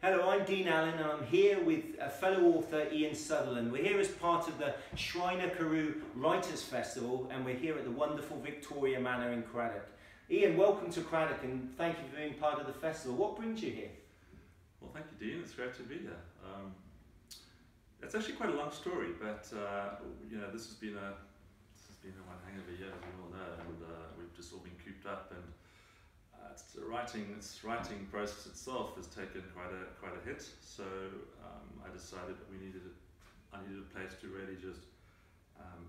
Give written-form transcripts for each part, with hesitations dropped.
Hello, I'm Dean Allen and I'm here with a fellow author, Ian Sutherland. We're here as part of the Shriner Carew Writers' Festival and we're here at the wonderful Victoria Manor in Craddock. Ian, welcome to Craddock and thank you for being part of the festival. What brings you here? Well, thank you, Dean. It's great to be here. It's actually quite a long story, but you know, this has been one hang of a year, as we all know, and we've just all been cooped up. And the writing process itself has taken quite a hit. So I decided that I needed a place to really just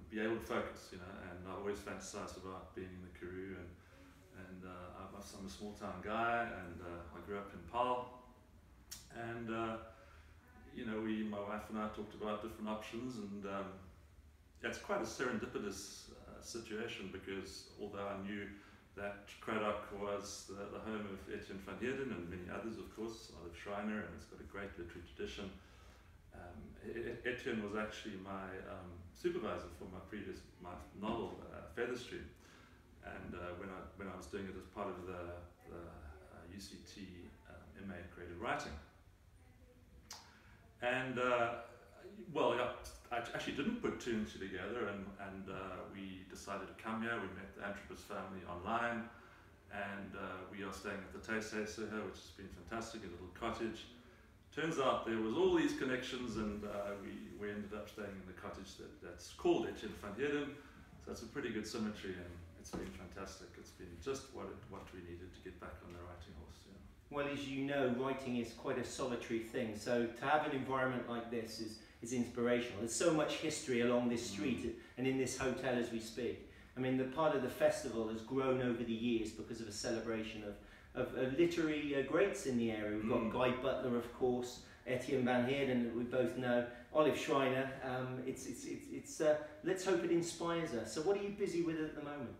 be able to focus, you know. And I've always fantasized about being in the Carew, and I'm a small town guy, and I grew up in Paarl, and you know, my wife and I talked about different options, and it's quite a serendipitous situation, because although I knew that Craddock was the home of Etienne van Heerden and many others, of course, I live Shriner, and it's got a great literary tradition. Etienne was actually my supervisor for my novel, Featherstream, and when I was doing it as part of the UCT MA in Creative Writing. And well, yeah, I actually didn't put two and two together, and we decided to come here. We met the Anthropos family online, and we are staying at the Theeses here, which has been fantastic, a little cottage. Turns out there was all these connections, and we ended up staying in the cottage that's called Etienne van Heerden. So that's a pretty good symmetry, and it's been fantastic. It's been just what we needed to get back on the writing horse. Yeah. Well, as you know, writing is quite a solitary thing, so to have an environment like this is inspirational. There's so much history along this street and in this hotel as we speak. I mean, the part of the festival has grown over the years because of a celebration of literary greats in the area. We've got Guy Butler, of course, Etienne van Heerden, that we both know, Olive Schreiner. Let's hope it inspires us. So what are you busy with at the moment?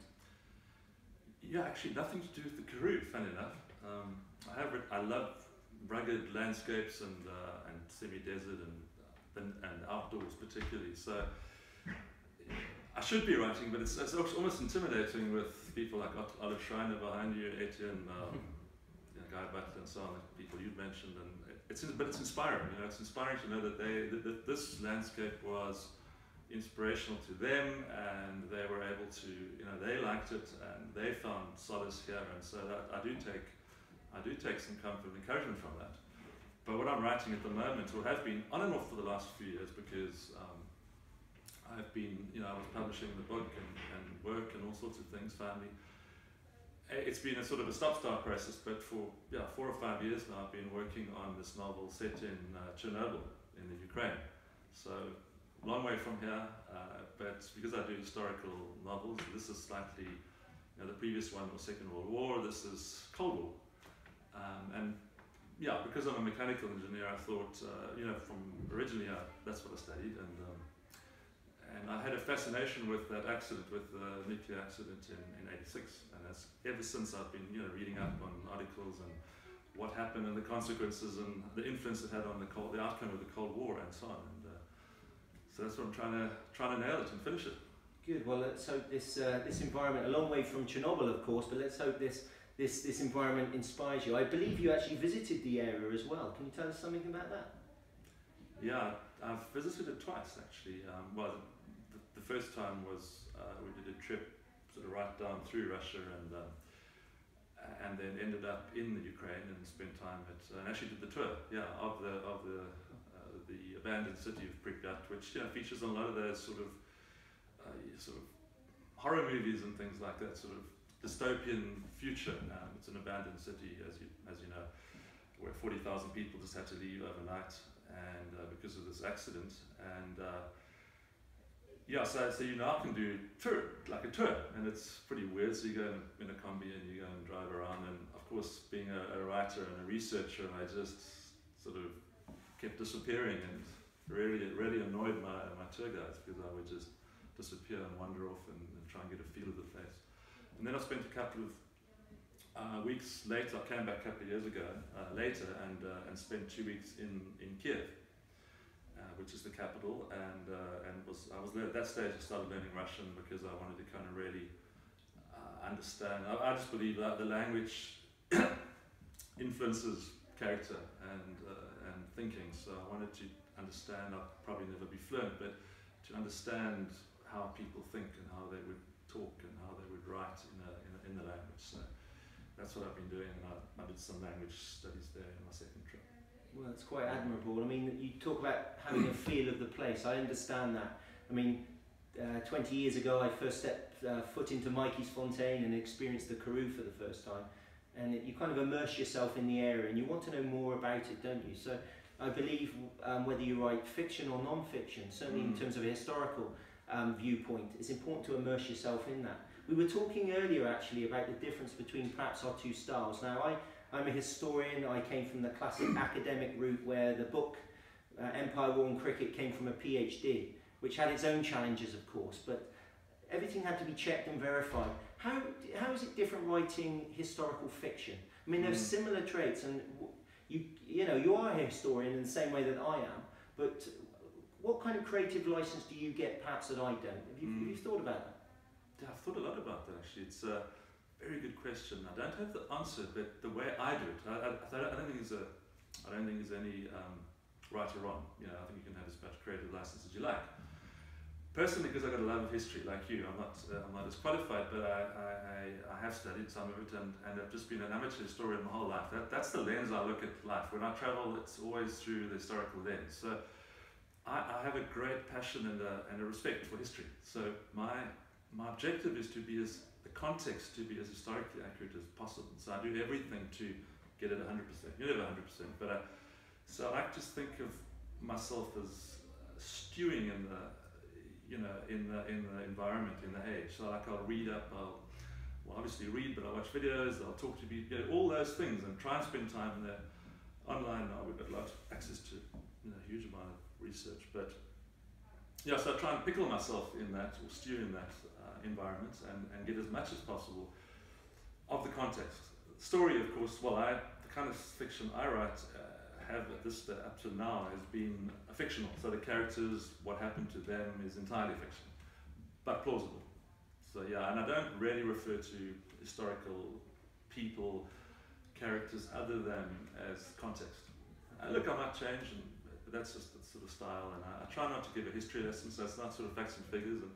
Yeah, actually nothing to do with the Carew, funny enough. I love rugged landscapes and semi-desert and outdoors particularly. So I should be writing, but it's almost intimidating with people like Olive Schreiner behind you, Etienne, Guy Butler, and so on, the people you've mentioned. And but it's inspiring. You know, it's inspiring to know that this landscape was inspirational to them, and they were able to, you know, they liked it and they found solace here, and so that I do take some comfort and encouragement from that. But what I'm writing at the moment, or have been on and off for the last few years, because I've been, you know, I was publishing the book and work and all sorts of things, family. It's been a sort of a stop-start process, but for 4 or 5 years now I've been working on this novel set in Chernobyl in the Ukraine. So long way from here, but because I do historical novels, this is slightly, you know, the previous one was Second World War, this is Cold War. And yeah, because I'm a mechanical engineer, I thought, you know, from originally that's what I studied, and I had a fascination with that accident, with the nuclear accident in '86, and ever since I've been, you know, reading up on articles and what happened and the consequences and the influence it had on the outcome of the Cold War and so on. And so that's what I'm trying to nail it and finish it. Good. Well, let's hope this environment, a long way from Chernobyl, of course, but let's hope this environment inspires you. I believe you actually visited the area as well. Can you tell us something about that? Yeah, I've visited it twice actually. Well, the first time was we did a trip sort of right down through Russia, and then ended up in the Ukraine and spent time and actually did the tour, yeah, of the abandoned city of Pripyat, which, you know, features a lot of those sort of horror movies and things like that, sort of dystopian future. It's an abandoned city, as you know, where 40,000 people just had to leave overnight, and because of this accident. And yeah, so you now can do a tour, and it's pretty weird. So you go in a combi and you go and drive around, and of course, being a writer and a researcher, I just sort of kept disappearing, and it really annoyed my tour guides, because I would just disappear and wander off and try and get a feel of the place. And then I spent a couple of weeks later. I came back a couple of years ago later, and spent 2 weeks in Kiev, which is the capital, and I was there at that stage. I started learning Russian because I wanted to kind of really understand. I just believe that the language influences character and thinking. So I wanted to understand. I'll probably never be fluent, but to understand how people think and how they would talk and how they would write in the language. So that's what I've been doing, and I did some language studies there in my second trip. Well, it's quite admirable. I mean, you talk about having a feel of the place. I understand that. I mean, 20 years ago, I first stepped foot into Mikey's Fontaine and experienced the Karoo for the first time. And you kind of immerse yourself in the area, and you want to know more about it, don't you? So I believe whether you write fiction or non-fiction, certainly in terms of a historical viewpoint, it's important to immerse yourself in that. We were talking earlier actually about the difference between perhaps our two styles. Now I'm a historian. I came from the classic academic route where the book Empire, War and Cricket came from a PhD, which had its own challenges of course, but everything had to be checked and verified. How is it different writing historical fiction? I mean, there's similar traits, and you are a historian in the same way that I am, but what kind of creative license do you get perhaps that I don't? Have you thought about that? Yeah, I've thought a lot about that actually. It's a very good question. I don't have the answer, but the way I do it, I don't think there's any right or wrong. You know, I think you can have as much creative license as you like. Personally, because I've got a love of history like you, I'm not as qualified, but I have studied some of it, and I've just been an amateur historian my whole life. That's the lens I look at life. When I travel, it's always through the historical lens. So I have a great passion and a respect for history. So my objective is the context to be as historically accurate as possible. So I do everything to get it 100%. You're never 100%, but so I just think of myself as stewing in the environment, in the age. So like I'll read up, I'll obviously read, but I'll watch videos, I'll talk to people, all those things, and try and spend time in there. Online now we've got lots of access to a huge amount of research, but yeah, so I try and pickle myself in that, or stew in that environment, and get as much as possible of the context. Story, of course, the kind of fiction I write have at this up to now has been fictional. So the characters, what happened to them is entirely fiction, but plausible. So yeah, and I don't really refer to historical people, characters other than as context. Look, I might change, but that's just the sort of style, and I try not to give a history lesson, so it's not sort of facts and figures. And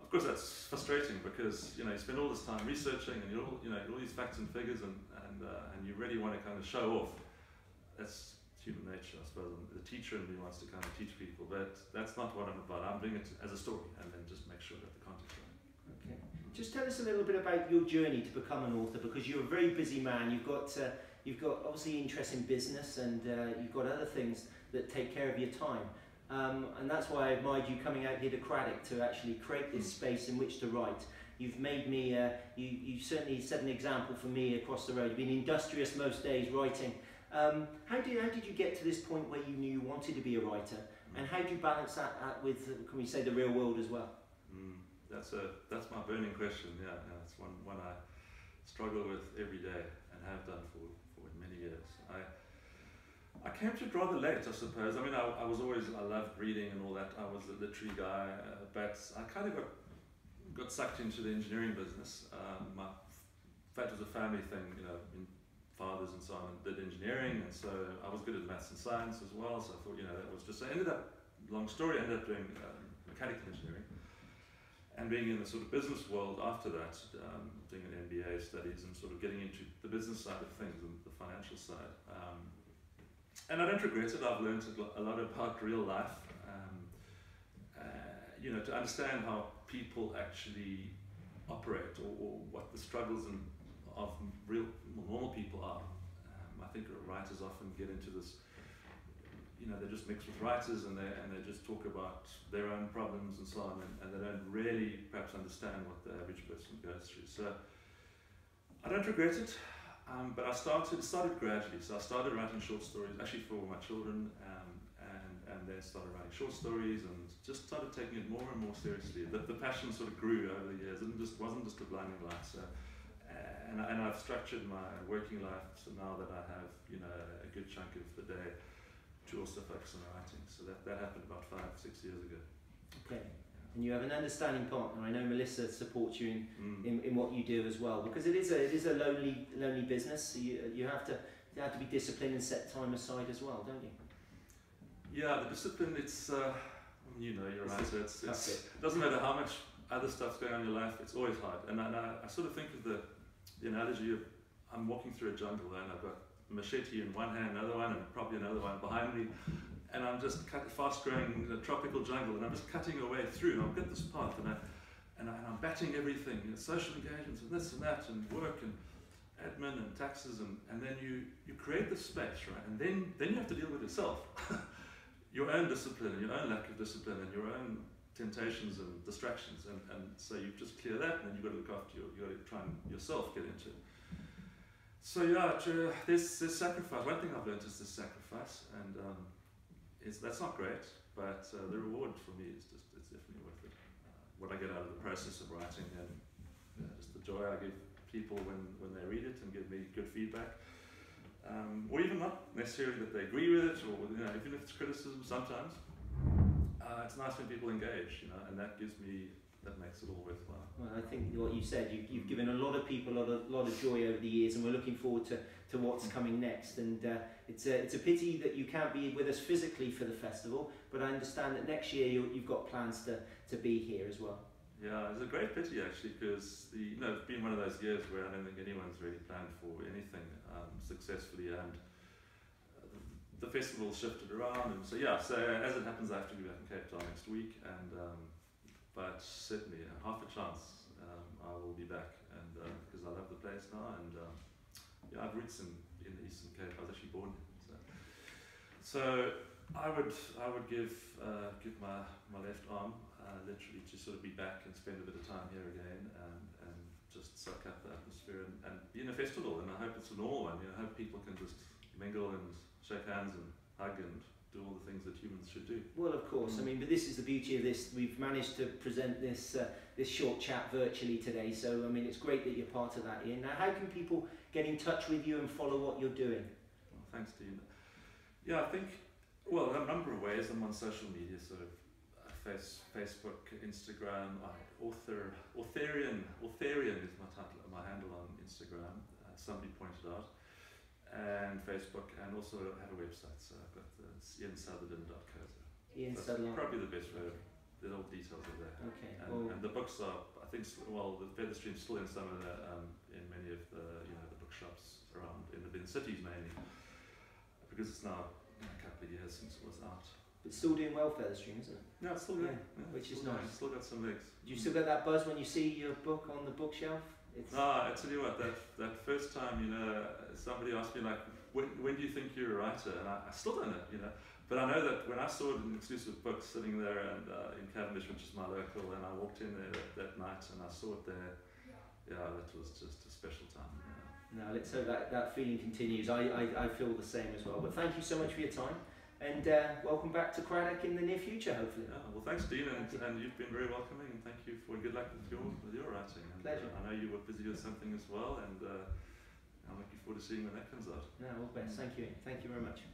of course that's frustrating because you spend all this time researching and all these facts and figures, and you really want to kind of show off. That's human nature, I suppose. The teacher in me wants to kind of teach people, but that's not what I'm about. I'm doing it as a story, and then just make sure that the context right. Okay. Just tell us a little bit about your journey to become an author, because you're a very busy man. You've got obviously interest in business, and you've got other things that take care of your time. And that's why I admired you coming out here to Craddock to actually create this space in which to write. You've made me, you certainly set an example for me across the road. You've been industrious most days writing. How did you get to this point where you knew you wanted to be a writer, and how do you balance that with, can we say, the real world as well? That's my burning question. Yeah, it's one I struggle with every day and have done for many years. I came to it rather late, I suppose. I mean, I loved reading and all that. I was a literary guy, but I kind of got sucked into the engineering business. That was a family thing, fathers and so on did engineering, and so I was good at maths and science as well, so I thought, that was just, I ended up, long story, I ended up doing mechanical engineering, and being in the sort of business world after that, doing an MBA studies and sort of getting into the business side of things and the financial side. And I don't regret it. I've learned a lot about real life, to understand how people actually operate, or what the struggles of real normal people are. I think writers often get into this, they just mix with writers, and they just talk about their own problems and so on, and they don't really perhaps understand what the average person goes through. So I don't regret it, but it started gradually. So I started writing short stories, actually for my children, and then started writing short stories, and just started taking it more and more seriously. The passion sort of grew over the years, and it wasn't just a blinding light. So. And I've structured my working life so now that I have, a good chunk of the day to also focus on writing. So that happened about 5-6 years ago. Okay. And you have an understanding partner. I know Melissa supports you in what you do as well, because it is a lonely business. So you have to you have to be disciplined and set time aside as well, don't you? Yeah, the discipline, it's, you know, you're right, so it doesn't matter how much other stuff's going on in your life, it's always hard. And I sort of think of the analogy of I'm walking through a jungle and I've got a machete in one hand, another one, and probably another one behind me, and I'm just fast-growing tropical jungle, and I'm just cutting away through, and I've got this path, and I'm batting everything, you know, social engagements and this and that, and work and admin and taxes, and then you create this space, right? And then you have to deal with yourself. Your own discipline and your own lack of discipline and your own temptations and distractions, and so you just clear that, and then you've got to look after you got to try and yourself get into it. So yeah, there's sacrifice. One thing I've learned is this sacrifice, and that's not great, but the reward for me is it's definitely worth it. What I get out of the process of writing, and just the joy I give people when they read it and give me good feedback. Or even not necessarily that they agree with it, or you know, even if it's criticism sometimes, it's nice when people engage, you know, and that makes it all worthwhile. Well, I think what you said, you've given a lot of people a lot of joy over the years, and we're looking forward to what's coming next. And it's a pity that you can't be with us physically for the festival, but I understand that next year you've got plans to be here as well. Yeah, it's a great pity actually, because it's been one of those years where I don't think anyone's really planned for anything successfully, and the festival shifted around, and so as it happens, I have to be back in Cape Town next week, and but certainly half a chance I will be back, and because I love the place now, and I've roots in the Eastern Cape. I was actually born here, so I would give my left arm literally to sort of be back and spend a bit of time here again, and just suck up the atmosphere and be in a festival. And I hope it's a normal one. You know, I hope people can just mingle and shake hands and hug and do all the things that humans should do. Well, of course. I mean, but this is the beauty of this. We've managed to present this short chat virtually today. So I mean, it's great that you're part of that, Ian. Now, how can people get in touch with you and follow what you're doing? Well, thanks, Dean. Yeah, I think a number of ways. I'm on social media, sort of Facebook, Instagram. Authorian is my handle on Instagram. Somebody pointed out. And Facebook, and also have a website, so I've got iansutherland.co. Ian Sutherland. Probably the best way. The old details are there. Okay. And the books are, I think, the Feather Stream's still in some of the, in many of the the bookshops around in the cities mainly, because it's now a couple of years since it was out. It's still doing well, Feather Stream, isn't it? Yeah, it's still good. Yeah, which is nice. Still got some legs. Do you still get that buzz when you see your book on the bookshelf? I tell you what, that first time, somebody asked me like, when do you think you're a writer? And I still don't know, But I know that when I saw it in Exclusive Books sitting there and in Cavendish, which is my local, and I walked in there that night and I saw it there, that was just a special time. No, let's hope that feeling continues. I feel the same as well. But thank you so much for your time. And welcome back to Craddock in the near future, hopefully. Yeah, well, thanks, Dean, and you've been very welcoming, and thank you for good luck with your writing. And, pleasure. I know you were busy with something as well, and I'm looking forward to seeing when that comes out. No, all the best. Thank you. Thank you very much.